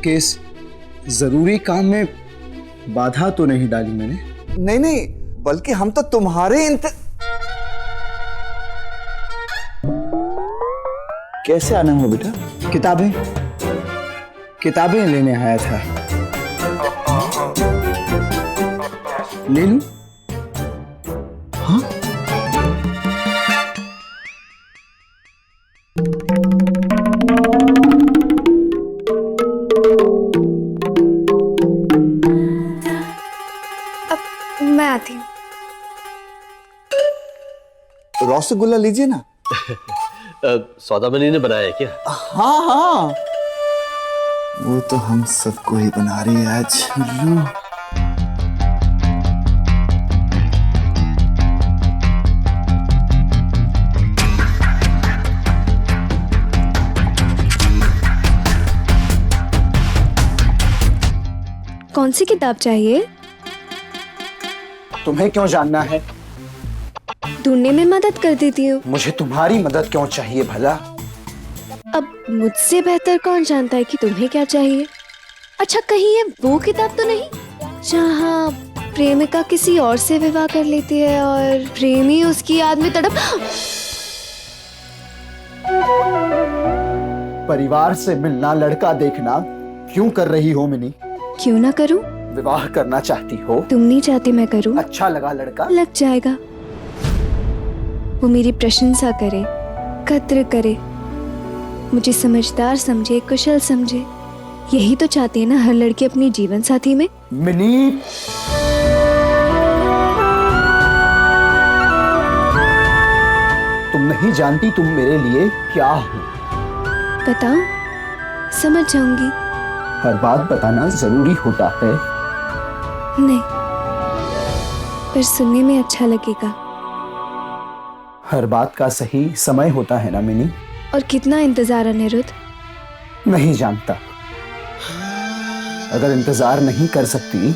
आपके इस जरूरी काम में बाधा तो नहीं डाली मैंने? नहीं नहीं, बल्कि हम तो तुम्हारे कैसे आना हुआ बेटा? किताबें लेने आया था। ले लूं? हाँ? मैं आती हूँ। रसगुल्ला लीजिए ना। सौदामनी ने बनाया है क्या? हाँ हाँ, वो तो हम सबको ही बना रही है आज। लो। कौन सी किताब चाहिए? तुम्हें क्यों जानना है? ढूंढने में मदद कर देती हूँ। मुझे तुम्हारी मदद क्यों चाहिए भला? अब मुझसे बेहतर कौन जानता है कि तुम्हें क्या चाहिए? अच्छा, कहीं ये वो किताब तो नहीं जहाँ प्रेमिका किसी और से विवाह कर लेती है और प्रेमी उसकी याद में तड़प। परिवार से मिलना, लड़का देखना क्यों कर रही हो मिनी? क्यों ना करूं? विवाह करना चाहती हो? तुम नहीं चाहती मैं करूं? अच्छा लगा लड़का? लग जाएगा। वो मेरी प्रशंसा करे, कद्र करे, मुझे समझदार समझे, कुशल समझे। यही तो चाहती है ना हर लड़की अपनी जीवन साथी में। मिनी, तुम नहीं जानती तुम मेरे लिए क्या हो। बताओ, समझ जाऊंगी। हर बात बताना जरूरी होता है? नहीं, पर सुनने में अच्छा लगेगा। हर बात का सही समय होता है ना मिनी? और कितना इंतजार अनिरुद्ध? नहीं जानता। अगर इंतजार नहीं कर सकती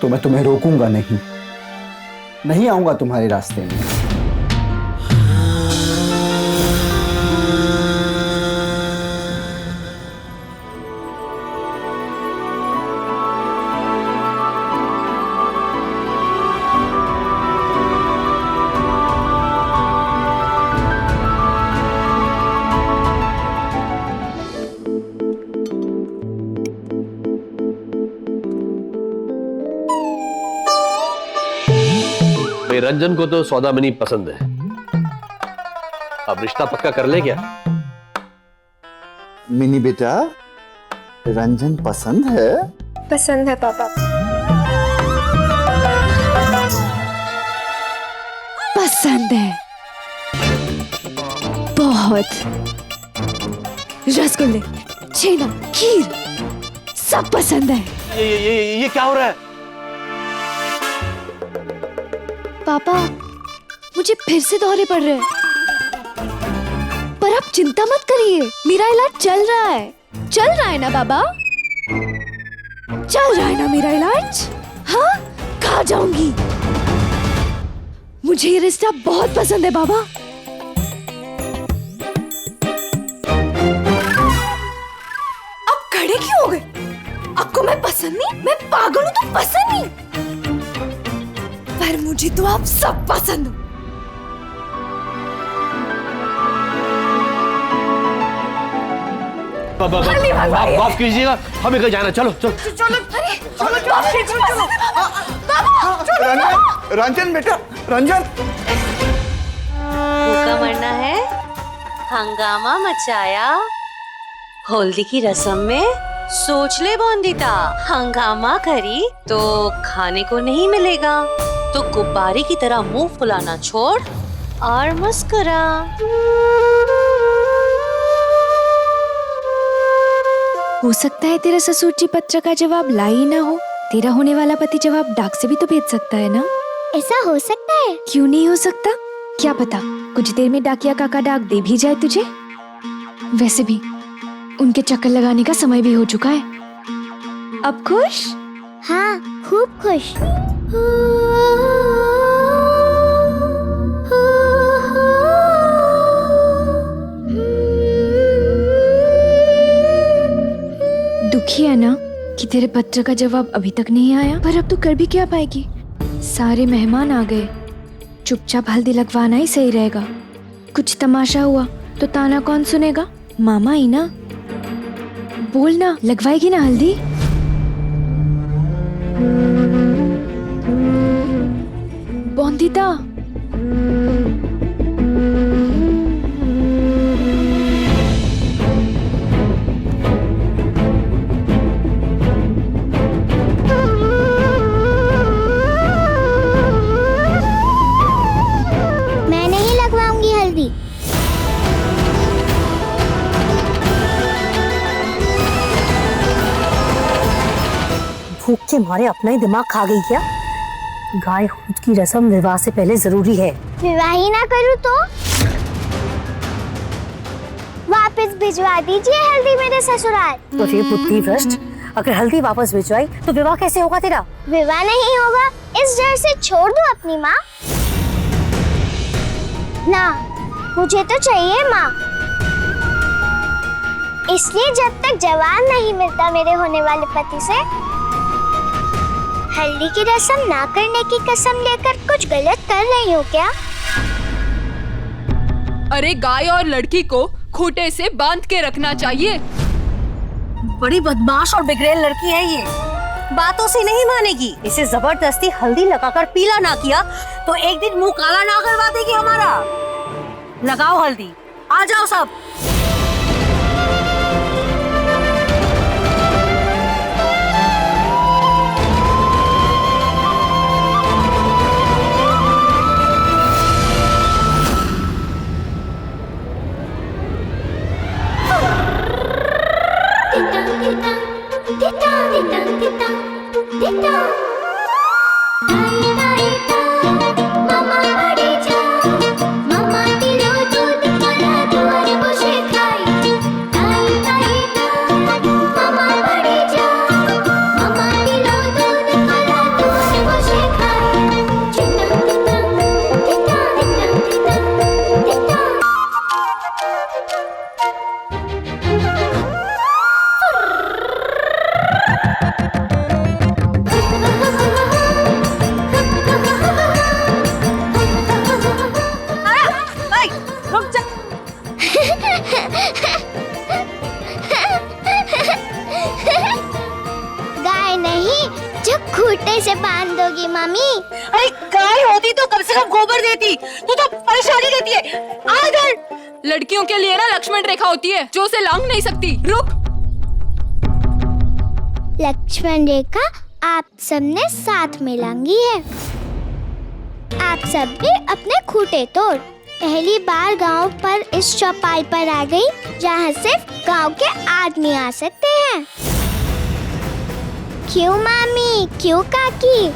तो मैं तुम्हें रोकूंगा नहीं आऊंगा तुम्हारे रास्ते में। रंजन को तो सौदामनी पसंद है। अब रिश्ता पक्का कर ले क्या? मिनी बेटा, रंजन पसंद है? पसंद है पापा। पसंद है बहुत। रसगुल्ले, छेना, खीर सब पसंद है। ये क्या हो रहा है? पापा, मुझे फिर से दौरे पड़ रहे हैं। पर आप चिंता मत करिए, मेरा इलाज चल रहा है ना बाबा? चल रहा है ना मेरा इलाज? हाँ, खा जाऊंगी। मुझे ये रिश्ता बहुत पसंद है बाबा। आप खड़े क्यों हो गए? आपको मैं पसंद नहीं? मैं पागल हूं तो पसंद नहीं? पर मुझे तो आप सब पसंद हो। माफ कीजिएगा, हमें कहीं जाना। चलो चलो चलो, अरे चलो, रंजन बेटा, रंजन। भूखा मरना है? हंगामा मचाया हल्दी की रस्म में। सोच ले बोंदिता, हंगामा करी तो खाने को नहीं मिलेगा, तो गुब्बारे की तरह मुंह फुलाना छोड़ और मुस्कुरा। हो सकता है तेरा ससुर जी पत्र का जवाब ला ही ना हो। तेरा होने वाला पति जवाब डाक से भी तो भेज सकता है ना? ऐसा हो सकता है? क्यों नहीं हो सकता? क्या पता कुछ देर में डाकिया काका डाक दे भी जाए तुझे। वैसे भी उनके चक्कर लगाने का समय भी हो चुका है। अब खुश? हाँ, खूब खुश। दुखी है ना कि तेरे पत्र का जवाब अभी तक नहीं आया, पर अब तू कर भी क्या पाएगी? सारे मेहमान आ गए, चुपचाप हल्दी लगवाना ही सही रहेगा। कुछ तमाशा हुआ तो ताना कौन सुनेगा? मामा ही ना। बोल ना, लगवाएगी ना हल्दी? बॉन्दिता, मैं नहीं लगवाऊंगी हल्दी। भूख के मारे अपना ही दिमाग खा गई क्या? गाय खुद की रस्म विवाह से पहले जरूरी है। विवाह ही ना करूँ तो वापस भिजवा दीजिए हल्दी मेरे ससुराल। तो ये बुद्धि भ्रष्ट, अगर हल्दी वापस भिजवाई तो विवाह कैसे होगा तेरा? विवाह नहीं होगा, इस डर से छोड़ दो अपनी माँ। ना, मुझे तो चाहिए माँ। इसलिए जब तक जवाब नहीं मिलता मेरे होने वाले पति से, हल्दी की रस्म ना करने की कसम लेकर कुछ गलत कर रही हो क्या? अरे गाय और लड़की को खूंटे से बांध के रखना चाहिए। बड़ी बदमाश और बिगड़ैल लड़की है ये, बातों से नहीं मानेगी। इसे जबरदस्ती हल्दी लगाकर पीला ना किया तो एक दिन मुंह काला ना करवा देगी हमारा। लगाओ हल्दी, आ जाओ सब। गाय नहीं जो खूंटे से बांध दोगी मामी। अरे गाय होती तो कम से कम गोबर देती, तू तो परेशानी देती है। आ इधर। लड़कियों के लिए ना लक्ष्मण रेखा होती है जो उसे लांघ नहीं सकती। रुक। लक्ष्मण रेखा आप सबने साथ में लांघी है। आप सब भी अपने खूंटे तोड़। पहली बार गांव पर इस चौपाल पर आ गई जहां सिर्फ गांव के आदमी आ सकते हैं। क्यों मामी, क्यों काकी?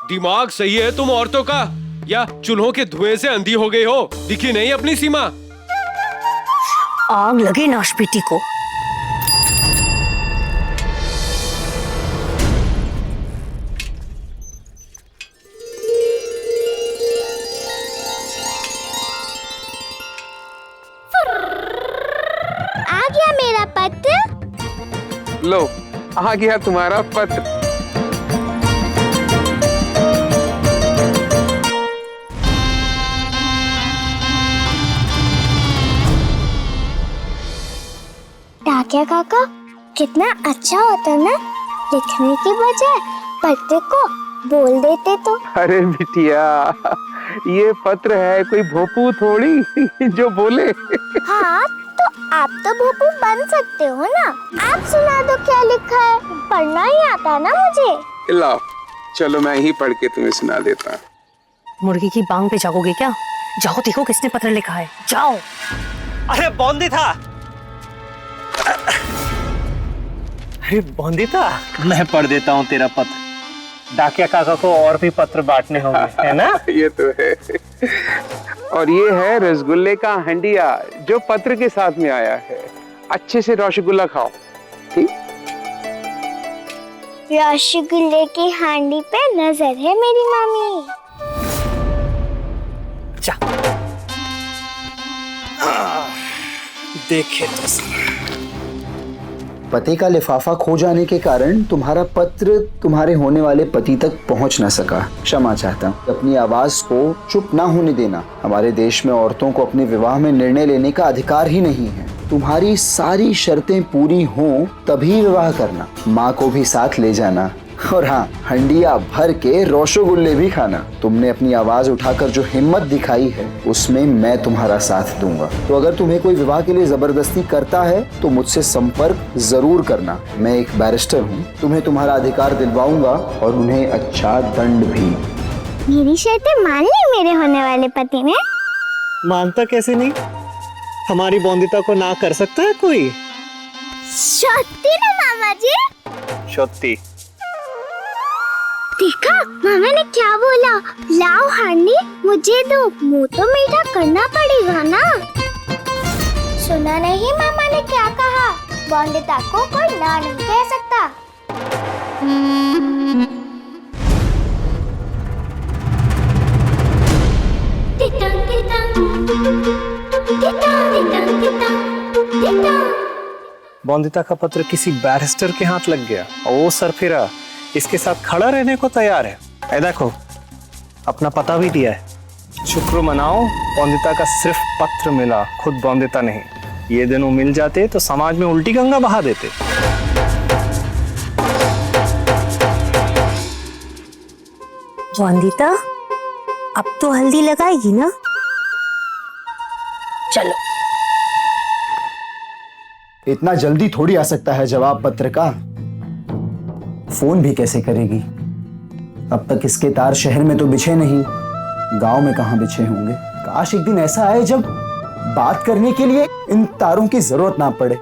दिमाग सही है तुम औरतों का, या चूल्हों के धुएं से अंधी हो गई हो? दिखी नहीं अपनी सीमा? आग लगे नाशपीटी को। आ गया मेरा पत्र। लो, आ गया तुम्हारा पत्र। डाकिया काका कितना अच्छा होता ना, लिखने की बजाय पत्र को बोल देते तो। अरे बिटिया, ये पत्र है, कोई भोपू थोड़ी जो बोले। हाँ, तो आप तो भोपू बन सकते हो ना। आप सुना दो क्या लिखा है, पढ़ना ही आता ना मुझे। लाओ, चलो मैं ही पढ़ के तुम्हें सुना देता हूँ। मुर्गी की बांग पे जागोगे क्या? जाओ देखो किसने पत्र लिखा है, जाओ। अरे बॉन्दिता, अरे बॉन्दिता, मैं पढ़ देता हूँ तेरा पत्र। डाकिया काका को और भी पत्र बांटने होंगे, है ना? ये तो है। और ये है रसगुल्ले का हंडिया जो पत्र के साथ में आया है। अच्छे से रसगुल्ला खाओ, ठीक? रसगुल्ले की हांडी पे नजर है मेरी मामी। देखे तो पति का लिफाफा खो जाने के कारण तुम्हारा पत्र तुम्हारे होने वाले पति तक पहुंच न सका। क्षमा चाहता हूँ। अपनी आवाज को चुप ना होने देना। हमारे देश में औरतों को अपने विवाह में निर्णय लेने का अधिकार ही नहीं है। तुम्हारी सारी शर्तें पूरी हों तभी विवाह करना। माँ को भी साथ ले जाना और हाँ, हंडिया भर के रसगुल्ले भी खाना। तुमने अपनी आवाज उठाकर जो हिम्मत दिखाई है उसमें मैं तुम्हारा साथ दूंगा। तो अगर तुम्हें कोई विवाह के लिए जबरदस्ती करता है तो मुझसे संपर्क जरूर करना। मैं एक बैरिस्टर हूँ, तुम्हें तुम्हारा अधिकार दिलवाऊंगा और उन्हें अच्छा दंड भी। मेरी शर्तें मान ली मेरे होने वाले पति ने? मानता कैसे नहीं? हमारी बॉन्दिता को ना कर सकता है कोई? सत्य ना मामा जी? सत्य। देखा मामा ने क्या बोला? लाओ हांडी मुझे दो, मुंह तो मीठा करना पड़ेगा ना। सुना नहीं मामा ने क्या कहा? बॉन्दिता को कोई ना नहीं कह सकता। बॉन्दिता का पत्र किसी बैरिस्टर के हाथ लग गया और वो सरफिरा इसके साथ खड़ा रहने को तैयार है। ऐ देखो, अपना पता भी दिया है। शुक्र मनाओ, बॉन्दिता का सिर्फ पत्र मिला, खुद बॉन्दिता नहीं। ये दोनों मिल जाते तो समाज में उल्टी गंगा बहा देते। बॉन्दिता अब तो हल्दी लगाएगी ना? चलो। इतना जल्दी थोड़ी आ सकता है जवाब पत्र का। फोन भी कैसे करेगी? अब तक इसके तार शहर में तो बिछे नहीं, गांव में कहां बिछे होंगे। काश एक दिन ऐसा आए जब बात करने के लिए इन तारों की जरूरत ना पड़े।